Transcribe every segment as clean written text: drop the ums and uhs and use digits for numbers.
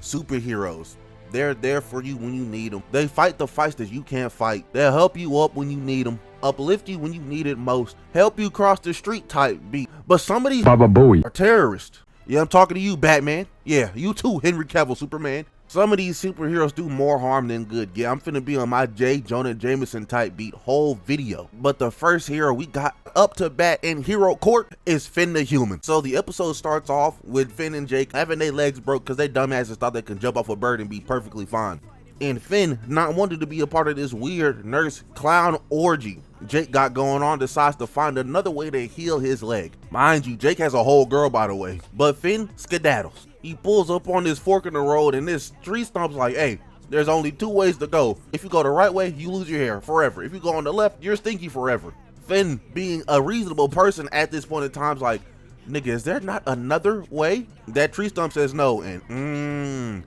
superheroes. They're there for you when you need them. They fight the fights that you can't fight. They'll help you up when you need them, uplift you when you need it most, help you cross the street type beat. But some of these are terrorists. Yeah, I'm talking to you, Batman. Yeah, you too, Henry Cavill, Superman. Some of these superheroes do more harm than good. Yeah, I'm finna be on my J. Jonah Jameson type beat whole video. But the first hero we got up to bat in hero court is Finn the Human. So the episode starts off with Finn and Jake having their legs broke because they dumbasses thought they could jump off a bird and be perfectly fine. And Finn, not wanting to be a part of this weird nurse clown orgy Jake got going on, decides to find another way to heal his leg. Mind you, Jake has a whole girl, by the way. But Finn skedaddles. He pulls up on this fork in the road, and this tree stump's like, hey, there's only two ways to go. If you go the right way, you lose your hair forever. If you go on the left, you're stinky forever. Finn, being a reasonable person at this point in time, is like, nigga, is there not another way? That tree stump says no, and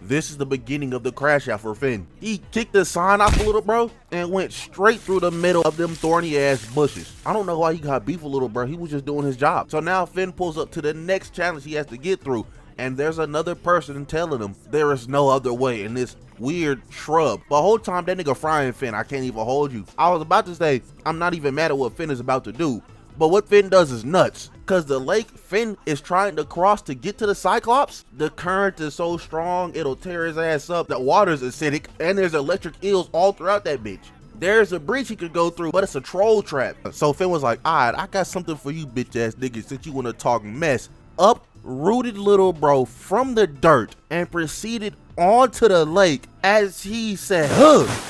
this is the beginning of the crash out for Finn. He kicked the sign off a little bro and went straight through the middle of them thorny ass bushes. I don't know why he got beef a little bro. He was just doing his job. So now Finn pulls up to the next challenge he has to get through, and there's another person telling him there is no other way in this weird shrub. The whole time that nigga frying Finn, I can't even hold you. I was about to say I'm not even mad at what Finn is about to do, but what Finn does is nuts. Cause the lake Finn is trying to cross to get to the Cyclops, the current is so strong it'll tear his ass up. The water's acidic and there's electric eels all throughout that bitch. There's a bridge he could go through, but it's a troll trap. So Finn was like, alright, I got something for you bitch ass niggas since you wanna talk mess. Uprooted little bro from the dirt and proceeded onto the lake as he said,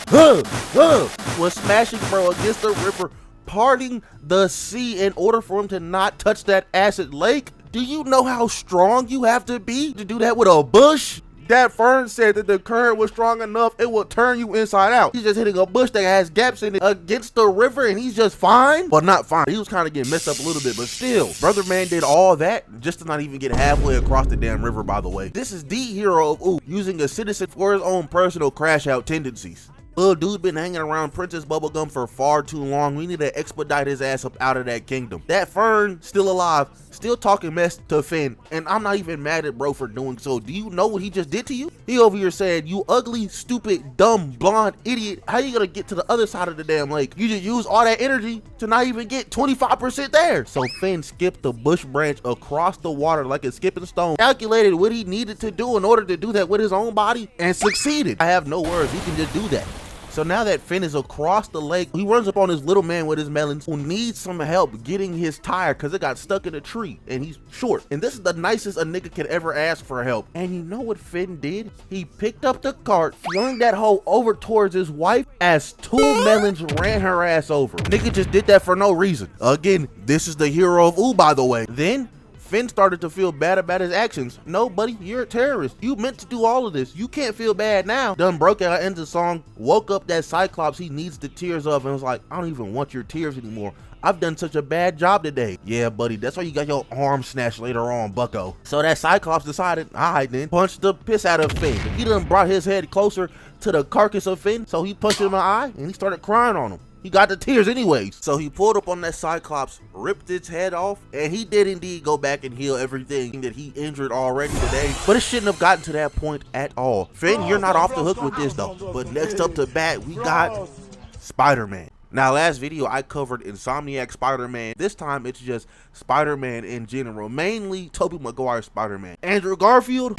was smashing bro against the river, parting the sea in order for him to not touch that acid lake. Do you know how strong you have to be to do that with a bush? That fern said that the current was strong enough it will turn you inside out. He's just hitting a bush that has gaps in it against the river and he's just fine. Well, not fine, he was kind of getting messed up a little bit, but still, brother man did all that just to not even get halfway across the damn river. By the way, this is the hero of Ooh, using a citizen for his own personal crash out tendencies. Little dude been hanging around Princess Bubblegum for far too long. We need to expedite his ass up out of that kingdom. That Fern, still alive, still talking mess to Finn, and I'm not even mad at bro for doing so. Do you know what he just did to you? He over here said, you ugly, stupid, dumb, blonde idiot. How you gonna get to the other side of the damn lake? You just use all that energy to not even get 25% there. So Finn skipped the bush branch across the water like a skipping stone, calculated what he needed to do in order to do that with his own body, and succeeded. I have no words, he can just do that. So now that Finn is across the lake, he runs up on this little man with his melons who needs some help getting his tire because it got stuck in a tree and he's short. And this is the nicest a nigga could ever ask for help. And you know what Finn did? He picked up the cart, flung that hoe over towards his wife as two melons ran her ass over. Nigga just did that for no reason. Again, this is the hero of Ooh, by the way. Then Finn started to feel bad about his actions. No, buddy, you're a terrorist. You meant to do all of this. You can't feel bad now. Done broke out into the song, woke up that Cyclops he needs the tears of, and was like, I don't even want your tears anymore. I've done such a bad job today. Yeah, buddy, that's why you got your arm snatched later on, bucko. So that Cyclops decided, alright then, punched the piss out of Finn. He done brought his head closer to the carcass of Finn, so he punched him in the eye, and he started crying on him. He got the tears anyways. So he pulled up on that Cyclops, ripped its head off, and he did indeed go back and heal everything that he injured already today. But it shouldn't have gotten to that point at all. Finn, you're not off the hook with this though. But next up to bat, we got Spider-Man. Now, last video I covered Insomniac Spider-Man. This time it's just Spider-Man in general, mainly Tobey Maguire Spider-Man. Andrew Garfield,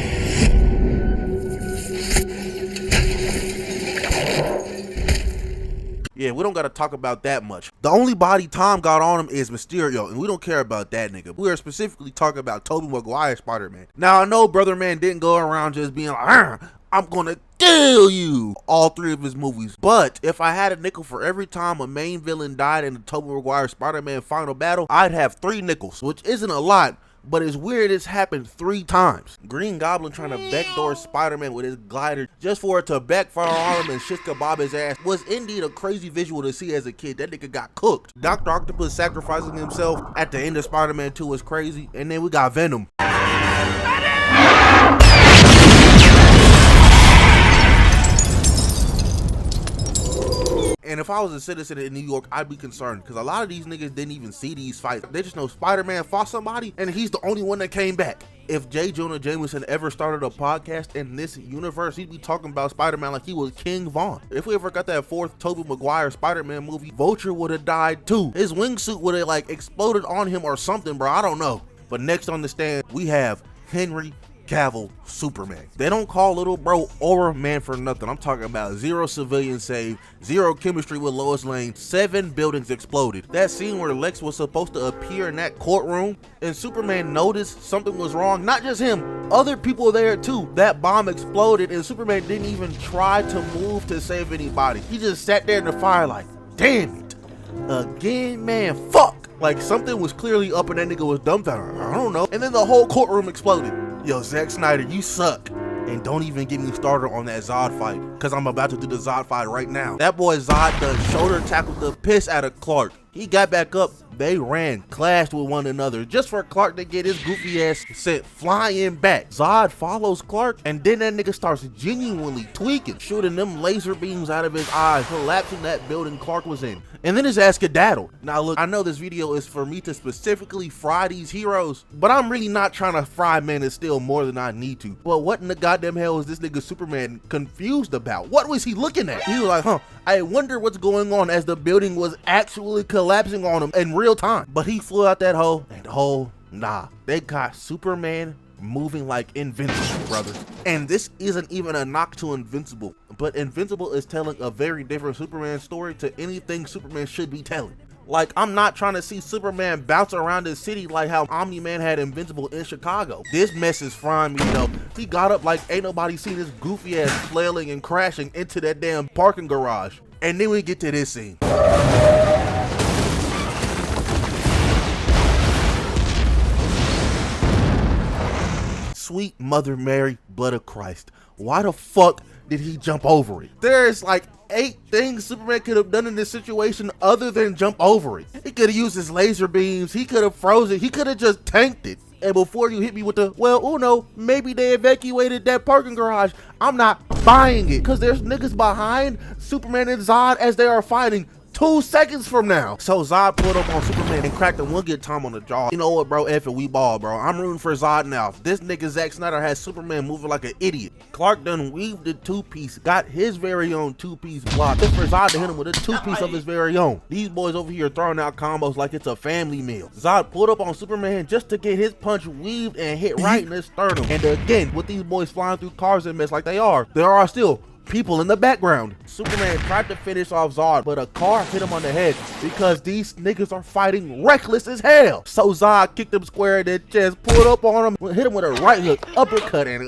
yeah, we don't gotta talk about that much. The only body Tom got on him is Mysterio, and we don't care about that nigga. We are specifically talking about Tobey Maguire Spider-Man. Now, I know Brother Man didn't go around just being like, I'm gonna kill you, all three of his movies. But if I had a nickel for every time a main villain died in the Tobey Maguire Spider-Man final battle, I'd have 3 nickels, which isn't a lot, but it's weird it's happened 3 times. Green Goblin trying to backdoor Spider-Man with his glider just for it to backfire on him and shit kebab his ass was indeed a crazy visual to see as a kid. That nigga got cooked. Dr. Octopus sacrificing himself at the end of Spider-Man 2 was crazy. And then we got Venom. And if I was a citizen in New York, I'd be concerned because a lot of these niggas didn't even see these fights. They just know Spider-Man fought somebody and he's the only one that came back. If J. Jonah Jameson ever started a podcast in this universe, he'd be talking about Spider-Man like he was King Von. If we ever got that fourth Tobey Maguire Spider-Man movie, Vulture would have died too. His wingsuit would have like exploded on him or something, bro. I don't know. But next on the stand, we have Henry Cavill Superman. They don't call little bro Aura Man for nothing. I'm talking about 0 civilians saved, 0 chemistry with Lois Lane, 7 buildings exploded. That scene where Lex was supposed to appear in that courtroom and Superman noticed something was wrong. Not just him, other people there too. That bomb exploded and Superman didn't even try to move to save anybody. He just sat there in the fire like, damn it, again, man, fuck. Like something was clearly up and that nigga was dumbfounded. I don't know. And then the whole courtroom exploded. Yo, Zack Snyder, you suck. And don't even get me started on that Zod fight, because I'm about to do the Zod fight right now. That boy Zod done shoulder tackled the piss out of Clark. He got back up, they ran, clashed with one another, just for Clark to get his goofy ass sent flying back. Zod follows Clark, and then that nigga starts genuinely tweaking, shooting them laser beams out of his eyes, collapsing that building Clark was in. And then his ass skedaddled. Now look, I know this video is for me to specifically fry these heroes, but I'm really not trying to fry Man of Steel more than I need to. But what in the goddamn hell is this nigga Superman confused about? What was he looking at? He was like, I wonder what's going on, as the building was actually collapsing on him in real time. But he flew out that hole, and nah. They got Superman moving like Invincible, brother. And this isn't even a knock to Invincible, but Invincible is telling a very different Superman story to anything Superman should be telling. Like, I'm not trying to see Superman bounce around the city like how Omni-Man had Invincible in Chicago. This mess is frying me though. He got up like ain't nobody seen this goofy ass flailing and crashing into that damn parking garage. And then we get to this scene. Sweet Mother Mary, blood of Christ. Why the fuck did he jump over it? There's like 8 things Superman could have done in this situation other than jump over it. He could have used his laser beams, he could have frozen, he could have just tanked it. And before you hit me with the, well, oh no, maybe they evacuated that parking garage, I'm not buying it, because there's niggas behind Superman and Zod as they are fighting 2 seconds from now. So Zod pulled up on Superman and cracked him one good time on the jaw. You know what, bro? F it, we ball, bro. I'm rooting for Zod now. This nigga Zack Snyder has Superman moving like an idiot. Clark done weaved the 2-piece, got his very own 2-piece block. Just for Zod to hit him with a 2-piece of his very own. These boys over here throwing out combos like it's a family meal. Zod pulled up on Superman just to get his punch weaved and hit right in his sternum. And again, with these boys flying through cars and mess like they are, there are still people in the background. Superman tried to finish off Zod, but a car hit him on the head because these niggas are fighting reckless as hell. So Zod kicked him square in the chest, pulled up on him, hit him with a right hook, uppercut, and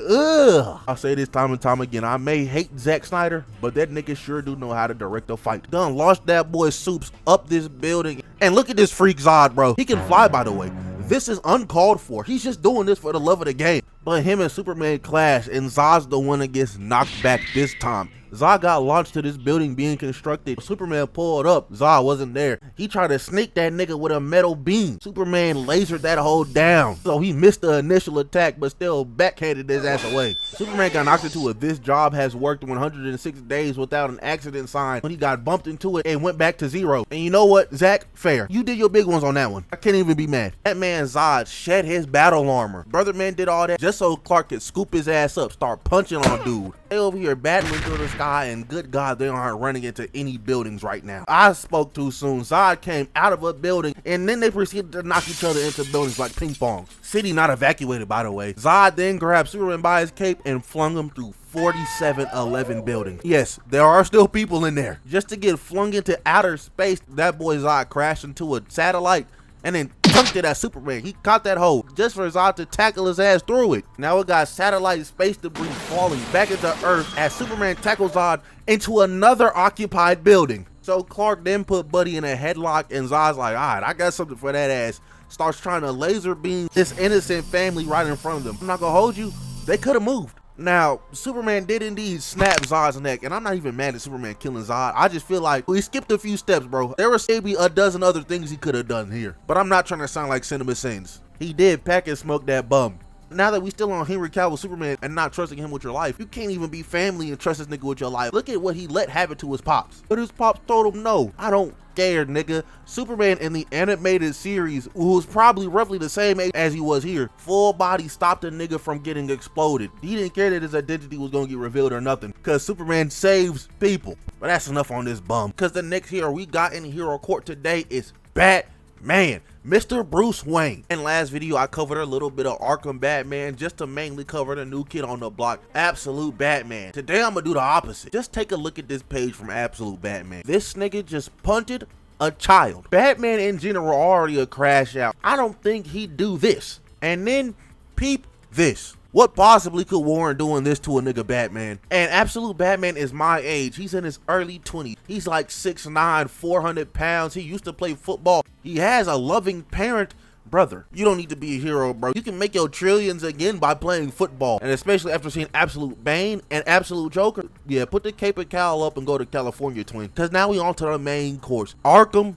I'll say this time and time again, I may hate Zack Snyder, but that nigga sure do know how to direct a fight. Done launched that boy Soups up this building, and look at this freak Zod, bro. He can fly, by the way. This is uncalled for. He's just doing this for the love of the game. But him and Superman clash, and Zod's the one that gets knocked back this time. Zod got launched to this building being constructed. Superman pulled up, Zod wasn't there. He tried to sneak that nigga with a metal beam. Superman lasered that hole down, so he missed the initial attack but still backhanded his ass away. Superman got knocked into it. This job has worked 106 days without an accident sign when he got bumped into it and went back to 0. And you know what, Zach? Fair. You did your big ones on that one. I can't even be mad. That man Zod shed his battle armor. Brother Man did all that just so Clark could scoop his ass up, start punching on dude. They over here battling through the sky, and good God, they aren't running into any buildings right now. I spoke too soon. Zod came out of a building, and then they proceeded to knock each other into buildings like ping pongs. City not evacuated, by the way. Zod then grabbed Superman by his cape and flung him through 4711 buildings. Yes, there are still people in there. Just to get flung into outer space, that boy Zod crashed into a satellite and then chunked it at Superman. He caught that hole just for Zod to tackle his ass through it. Now it got satellite space debris falling back into Earth as Superman tackles Zod into another occupied building. So Clark then put Buddy in a headlock, and Zod's like, alright, I got something for that ass. Starts trying to laser beam this innocent family right in front of them. I'm not gonna hold you, they could have moved. Now, Superman did indeed snap Zod's neck, and I'm not even mad at Superman killing Zod. I just feel like we skipped a few steps, bro. There was maybe a dozen other things he could have done here, but I'm not trying to sound like Cinema Sins. He did pack and smoke that bum. Now that we still on Henry Cavill Superman and not trusting him with your life, you can't even be family and trust this nigga with your life. Look at what he let happen to his pops. But his pops told him, no, I don't care, nigga. Superman in the animated series, who was probably roughly the same age as he was here, full body stopped a nigga from getting exploded. He didn't care that his identity was gonna get revealed or nothing, because Superman saves people. But that's enough on this bum, because the next hero we got in Hero Court today is Batman, Mr. Bruce Wayne. In last video, I covered a little bit of Arkham Batman just to mainly cover the new kid on the block, Absolute Batman. Today, I'm gonna do the opposite. Just take a look at this page from Absolute Batman. This nigga just punted a child. Batman in general already a crash out. I don't think he'd do this. And then peep this. What possibly could warrant doing this to a nigga Batman? And Absolute Batman is my age. He's in his early 20s. He's like 6'9", 400 pounds. He used to play football. He has a loving parent. Brother, you don't need to be a hero, bro. You can make your trillions again by playing football. And especially after seeing Absolute Bane and Absolute Joker. Yeah, put the cape and cowl up and go to California, twin. Because now we on to the main course. Arkham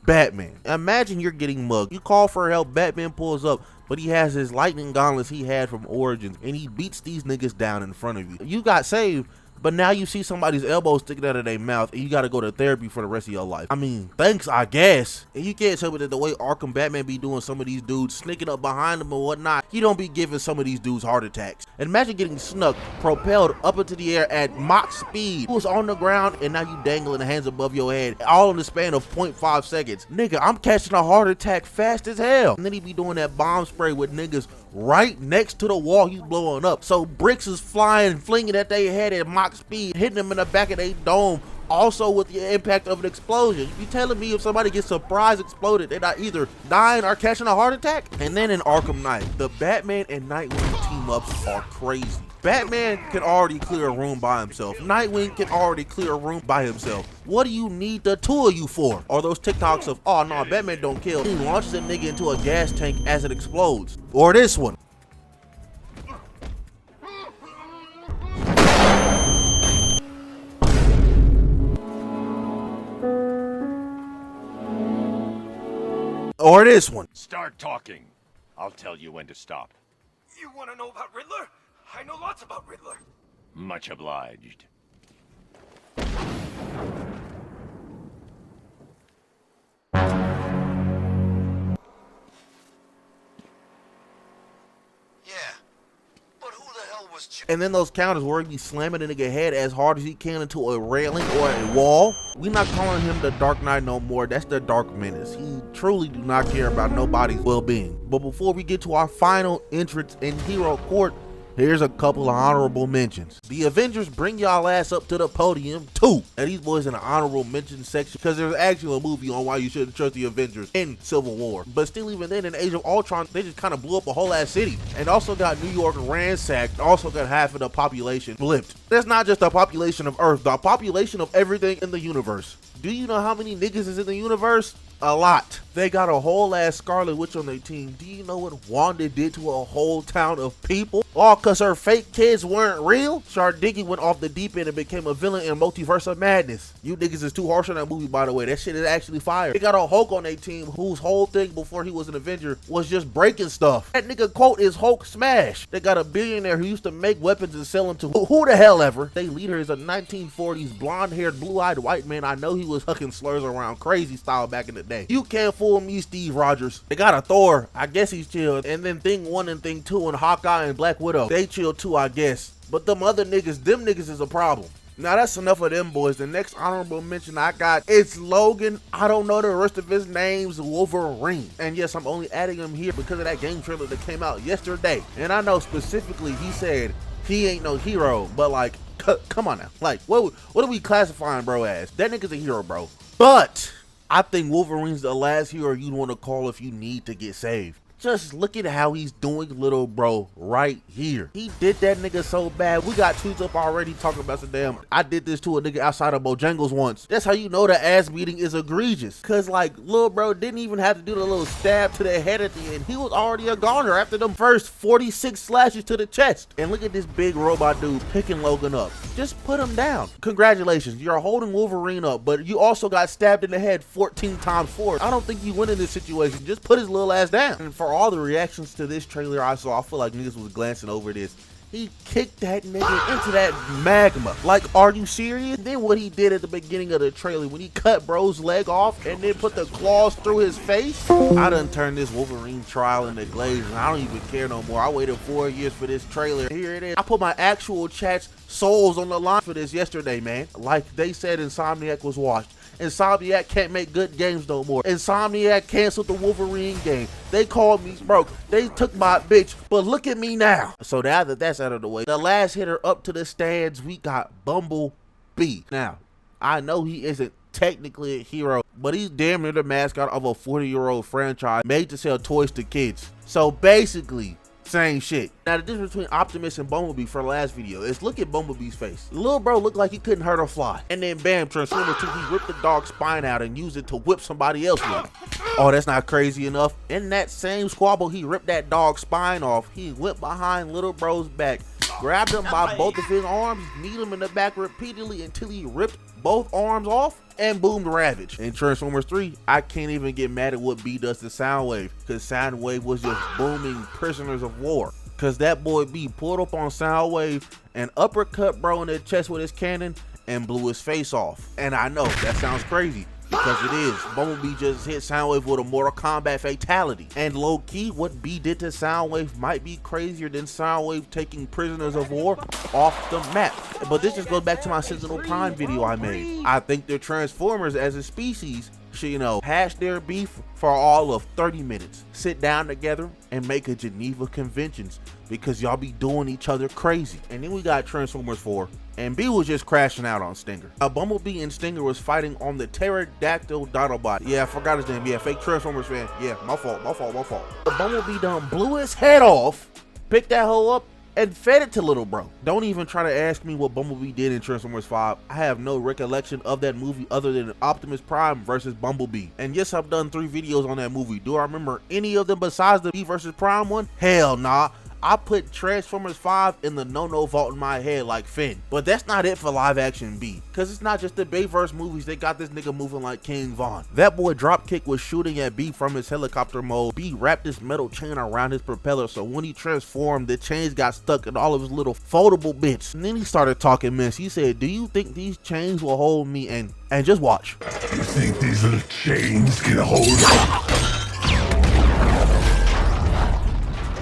Batman. Imagine you're getting mugged. You call for help, Batman pulls up, but he has his lightning gauntlets he had from Origins, and he beats these niggas down in front of you. You got saved, but now you see somebody's elbow sticking out of their mouth, and you gotta go to therapy for the rest of your life. I mean, thanks, I guess. And you can't tell me that the way Arkham Batman be doing some of these dudes, sneaking up behind them and whatnot, he don't be giving some of these dudes heart attacks. And imagine getting snuck, propelled up into the air at Mach speed. He was on the ground, and now you dangling the hands above your head, all in the span of 0.5 seconds. Nigga, I'm catching a heart attack fast as hell. And then he be doing that bomb spray with niggas right next to the wall he's blowing up. So bricks is flying, flinging at their head at Mach speed, hitting them in the back of their dome, also with the impact of an explosion. You telling me if somebody gets surprise exploded, they're not either dying or catching a heart attack? And then in Arkham Knight, the Batman and Nightwing team-ups are crazy. Batman can already clear a room by himself. Nightwing can already clear a room by himself. What do you need the two of you for? Or those TikToks of, oh no, Batman don't kill. He launches a nigga into a gas tank as it explodes. Or this one. Or this one. Start talking. I'll tell you when to stop. You want to know about Riddler? I know lots about Riddler. Much obliged. Yeah, but who the hell was And then those counters where he be slamming a nigga head as hard as he can into a railing or a wall. We not calling him the Dark Knight no more. That's the Dark Menace. He truly do not care about nobody's well-being. But before we get to our final entrance in Hero Court, here's a couple of honorable mentions. The Avengers bring y'all ass up to the podium too. And these boys in the honorable mention section because there's actually a movie on why you shouldn't trust the Avengers in Civil War. But still, even then, in Age of Ultron, they just kind of blew up a whole ass city. And also got New York ransacked. Also got half of the population blipped. That's not just the population of Earth, the population of everything in the universe. Do you know how many niggas is in the universe? A lot. They got a whole ass Scarlet Witch on their team. Do you know what Wanda did to a whole town of people? All cause her fake kids weren't real? Shardiggy went off the deep end and became a villain in Multiverse of Madness. You niggas is too harsh on that movie, by the way. That shit is actually fire. They got a Hulk on their team whose whole thing before he was an Avenger was just breaking stuff. That nigga quote is Hulk smash. They got a billionaire who used to make weapons and sell them to who the hell ever. They leader is a 1940s blonde-haired, blue-eyed white man. I know he was hucking slurs around crazy style back in the day. You can't fool me, Steve Rogers. They got a Thor. I guess he's chilled. And then Thing 1 and Thing 2 and Hawkeye and Black Widow. They chill too, I guess. But them other niggas, them niggas is a problem. Now that's enough of them boys. The next honorable mention I got, it's Logan. I don't know the rest of his names, Wolverine. And yes, I'm only adding him here because of that game trailer that came out yesterday. And I know specifically he said he ain't no hero, but like, come on now. Like, what are we classifying bro as? That nigga's a hero, bro. But I think Wolverine's the last hero you'd want to call if you need to get saved. Just look at how he's doing little bro right here. He did that nigga so bad. We got tweets up already talking about some damn, I did this to a nigga outside of Bojangles once. That's how you know the ass beating is egregious. Cause like little bro didn't even have to do the little stab to the head at the end. He was already a goner after them first 46 slashes to the chest. And look at this big robot dude picking Logan up. just put him down. Congratulations, you're holding Wolverine up, but you also got stabbed in the head 14 times for it. I don't think you win in this situation. Just put his little ass down. And for all the reactions to this trailer I saw, I feel like niggas was glancing over this. He kicked that nigga into that magma. Like, are you serious? Then what he did at the beginning of the trailer, when he cut bro's leg off and then put the claws through his face. I done turned this Wolverine trial into glaze, and I don't even care no more. I waited 4 years for this trailer. Here it is. I put my actual chat's souls on the line for this yesterday, man. Like they said, Insomniac was washed. Insomniac can't make good games no more. Insomniac canceled the Wolverine game. They called me broke. They took my bitch, but look at me now. So now that that's out of the way, the last hitter up to the stands, we got Bumblebee. Now, I know he isn't technically a hero, but he's damn near the mascot of a 40-year-old franchise made to sell toys to kids. So basically, same shit. Now the difference between Optimus and Bumblebee for the last video is look at Bumblebee's face. The little bro looked like he couldn't hurt a fly. And then bam, Transformer 2, he ripped the dog's spine out and used it to whip somebody else with. Oh, that's not crazy enough. In that same squabble, he ripped that dog's spine off. He went behind little bro's back, grabbed him by both of his arms, kneed him in the back repeatedly until he ripped both arms off, and boomed Ravage. In Transformers 3, I can't even get mad at what B does to Soundwave, because Soundwave was just booming prisoners of war. Because that boy B pulled up on Soundwave and uppercut bro in the chest with his cannon and blew his face off. And I know that sounds crazy, because it is. Bumblebee just hit Soundwave with a Mortal Kombat fatality. And low-key, what B did to Soundwave might be crazier than Soundwave taking prisoners of war off the map. But this just goes back to my Sentinel Prime video I made. I think the Transformers as a species should, you know, hash their beef for all of 30 minutes. Sit down together and make a Geneva Conventions, because y'all be doing each other crazy. And then we got Transformers 4. And B was just crashing out on Stinger. Bumblebee and Stinger was fighting on the Pterodactyl Dinobot. Yeah, I forgot his name. Yeah, fake Transformers fan. Yeah, my fault. The Bumblebee done blew his head off, picked that hoe up, and fed it to little bro. Don't even try to ask me what Bumblebee did in Transformers 5. I have no recollection of that movie other than Optimus Prime versus Bumblebee. And yes, I've done 3 videos on that movie. Do I remember any of them besides the B versus Prime one? Hell nah. I put Transformers 5 in the no-no vault in my head like Finn. But that's not it for live action B. Cause it's not just the Bayverse movies, they got this nigga moving like King Von. That boy Dropkick was shooting at B from his helicopter mode. B wrapped this metal chain around his propeller, so when he transformed, the chains got stuck in all of his little foldable bits. And then he started talking mess. He said, "Do you think these chains will hold me?" And just watch. You think these little chains can hold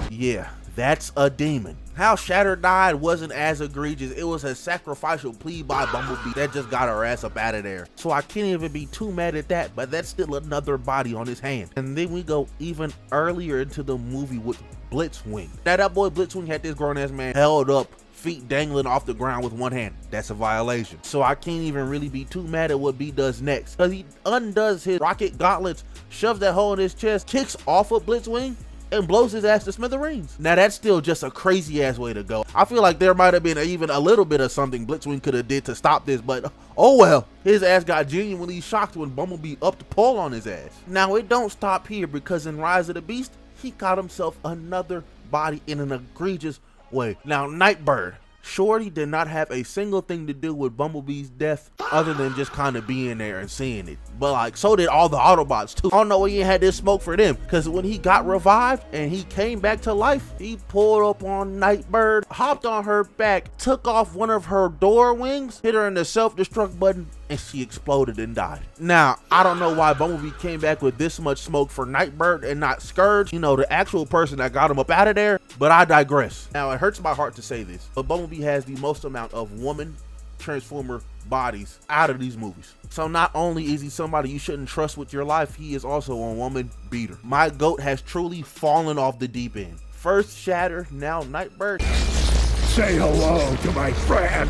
me? Yeah. That's a demon. How Shatter died wasn't as egregious. It was a sacrificial plea by Bumblebee that just got her ass up out of there. So I can't even be too mad at that, but that's still another body on his hand. And then we go even earlier into the movie with Blitzwing. Now that boy Blitzwing had this grown ass man held up, feet dangling off the ground with one hand. That's a violation. So I can't even really be too mad at what B does next. Cause he undoes his rocket gauntlets, shoves that hole in his chest, kicks off of Blitzwing, and blows his ass to smithereens. Now that's still just a crazy ass way to go. I feel like there might have been even a little bit of something Blitzwing could have did to stop this, but oh well. His ass got genuinely shocked when Bumblebee upped the pole on his ass. Now it don't stop here, because in Rise of the Beast, he got himself another body in an egregious way. Now Nightbird, Shorty did not have a single thing to do with Bumblebee's death other than just kind of being there and seeing it. But like, so did all the Autobots too. I don't know why he had this smoke for them, because when he got revived and he came back to life, he pulled up on Nightbird, hopped on her back, took off one of her door wings, hit her in the self-destruct button, and she exploded and died. Now, I don't know why Bumblebee came back with this much smoke for Nightbird and not Scourge, you know, the actual person that got him up out of there, but I digress. Now, it hurts my heart to say this, but Bumblebee has the most amount of woman Transformer bodies out of these movies. So not only is he somebody you shouldn't trust with your life, he is also a woman beater. My goat has truly fallen off the deep end. First Shatter, now Nightbird. Say hello to my friend,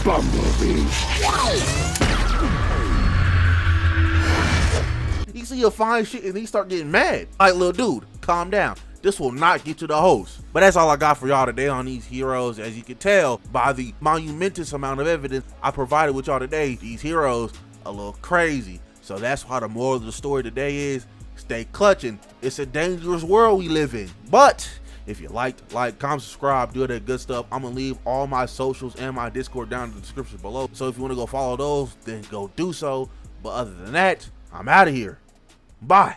Bumblebee. You see a fine shit and he start getting mad. Like, little dude, calm down. This will not get to the host. But that's all I got for y'all today on these heroes. As you can tell by the monumentous amount of evidence I provided with y'all today, these heroes a little crazy. So that's why the moral of the story today is stay clutching. It's a dangerous world we live in. But If you liked, like, comment, subscribe, do that good stuff. I'm gonna leave all my socials and my Discord down in the description below. So if you want to go follow those, then go do so. But other than that, I'm out of here. Bye.